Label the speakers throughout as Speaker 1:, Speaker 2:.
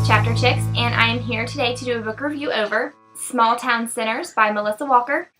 Speaker 1: Chapter Chicks, and I am here today to do a book review over Small Town Sinners by Melissa Walker.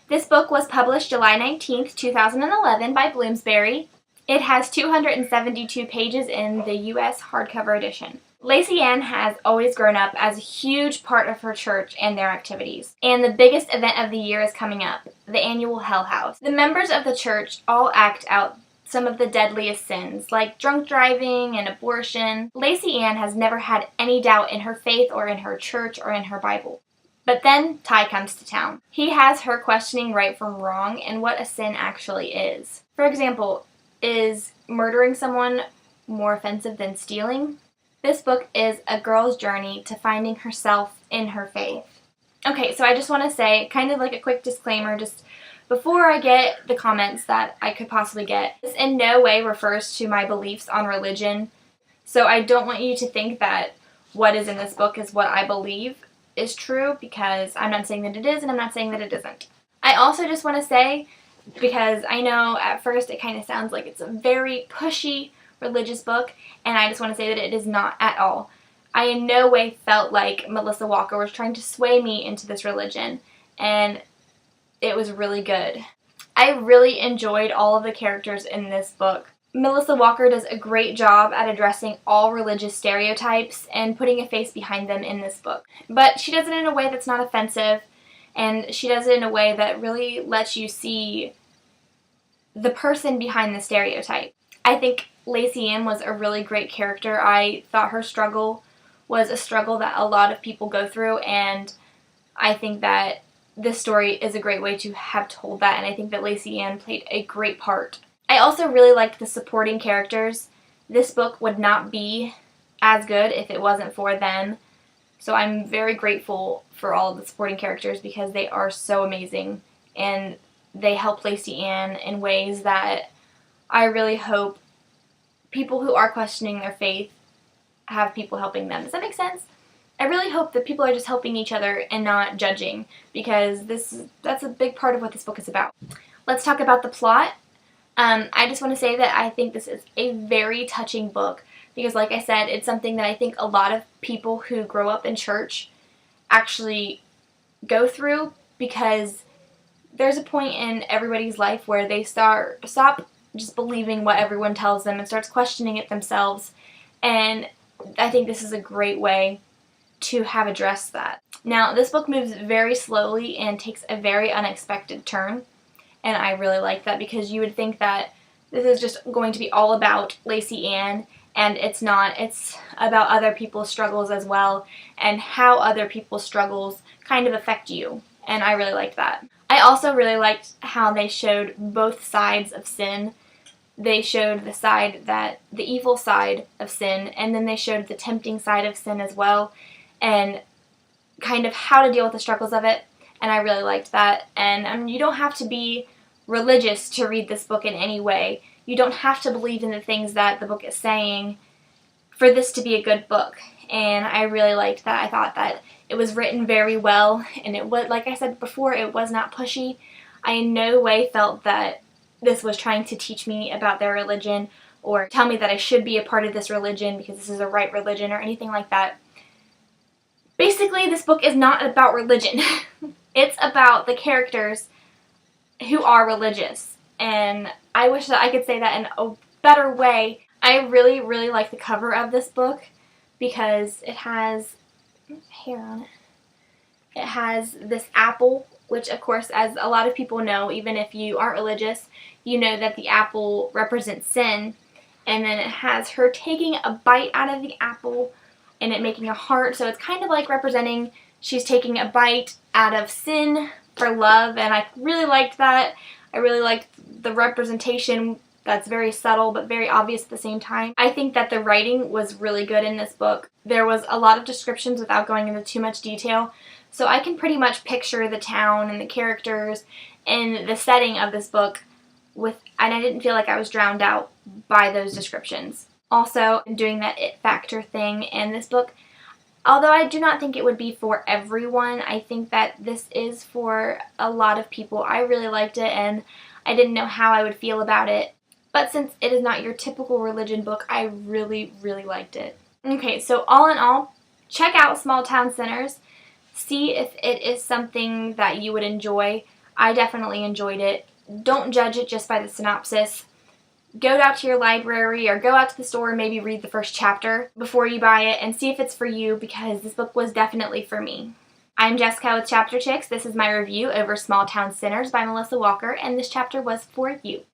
Speaker 1: This book was published July 19th, 2011 by Bloomsbury. It has 272 pages in the U.S. hardcover edition. Lacey Ann has always grown up as a huge part of her church and their activities. And the biggest event of the year is coming up, the annual Hell House. The members of the church all act out some of the deadliest sins, like drunk driving and abortion. Lacey Ann has never had any doubt in her faith or in her church or in her Bible. But then Ty comes to town. He has her questioning right from wrong and what a sin actually is. For example, is murdering someone more offensive than stealing? This book is a girl's journey to finding herself in her faith. Okay, so I just want to say, kind of like a quick disclaimer, just before I get the comments that I could possibly get, this in no way refers to my beliefs on religion, so I don't want you to think that what is in this book is what I believe is true, because I'm not saying that it is and I'm not saying that it isn't. I also just want to say, because I know at first it kind of sounds like it's a very pushy religious book, and I just want to say that it is not at all. I in no way felt like Melissa Walker was trying to sway me into this religion, and it was really good. I really enjoyed all of the characters in this book. Melissa Walker does a great job at addressing all religious stereotypes and putting a face behind them in this book. But she does it in a way that's not offensive, and she does it in a way that really lets you see the person behind the stereotype. I think Lacey Ann was a really great character. I thought her struggle was a struggle that a lot of people go through, and I think that this story is a great way to have told that, and I think that Lacey Ann played a great part. I also really liked the supporting characters. This book would not be as good if it wasn't for them, so I'm very grateful for all of the supporting characters because they are so amazing, and they help Lacey Ann in ways that I really hope people who are questioning their faith have people helping them. Does that make sense? I really hope that people are just helping each other and not judging, because that's a big part of what this book is about. Let's talk about the plot. I just want to say that I think this is a very touching book because, like I said, it's something that I think a lot of people who grow up in church actually go through, because there's a point in everybody's life where they stop just believing what everyone tells them and starts questioning it themselves, and I think this is a great way to have addressed that. Now, this book moves very slowly and takes a very unexpected turn, and I really like that because you would think that this is just going to be all about Lacey Ann, and it's not. It's about other people's struggles as well and how other people's struggles kind of affect you, and I really liked that. I also really liked how they showed both sides of sin. They showed the evil side of sin, and then they showed the tempting side of sin as well, and kind of how to deal with the struggles of it, and I really liked that. And you don't have to be religious to read this book in any way. You don't have to believe in the things that the book is saying for this to be a good book, and I really liked that. I thought that it was written very well, and it was, like I said before, it was not pushy. I in no way felt that this was trying to teach me about their religion or tell me that I should be a part of this religion because this is a right religion or anything like that. Basically, this book is not about religion. It's about the characters who are religious, and I wish that I could say that in a better way. I really, really like the cover of this book because it has hair on it. It has this apple, which of course, as a lot of people know, even if you aren't religious, you know that the apple represents sin, and then it has her taking a bite out of the apple and it making a heart, so it's kind of like representing she's taking a bite out of sin for love, and I really liked that. I really liked the representation that's very subtle but very obvious at the same time. I think that the writing was really good in this book. There was a lot of descriptions without going into too much detail, so I can pretty much picture the town and the characters and the setting of this book, and I didn't feel like I was drowned out by those descriptions. Also, doing that it factor thing in this book, although I do not think it would be for everyone, I think that this is for a lot of people. I really liked it, and I didn't know how I would feel about it, but since it is not your typical religion book, I really, really liked it. Okay, so all in all, Check out Small Town Sinners. See if it is something that you would enjoy. I definitely enjoyed it. Don't judge it just by the synopsis. Go out to your library or go out to the store and maybe read the first chapter before you buy it and see if it's for you, because this book was definitely for me. I'm Jessica with Chapter Chicks. This is my review over Small Town Sinners by Melissa Walker, and this chapter was for you.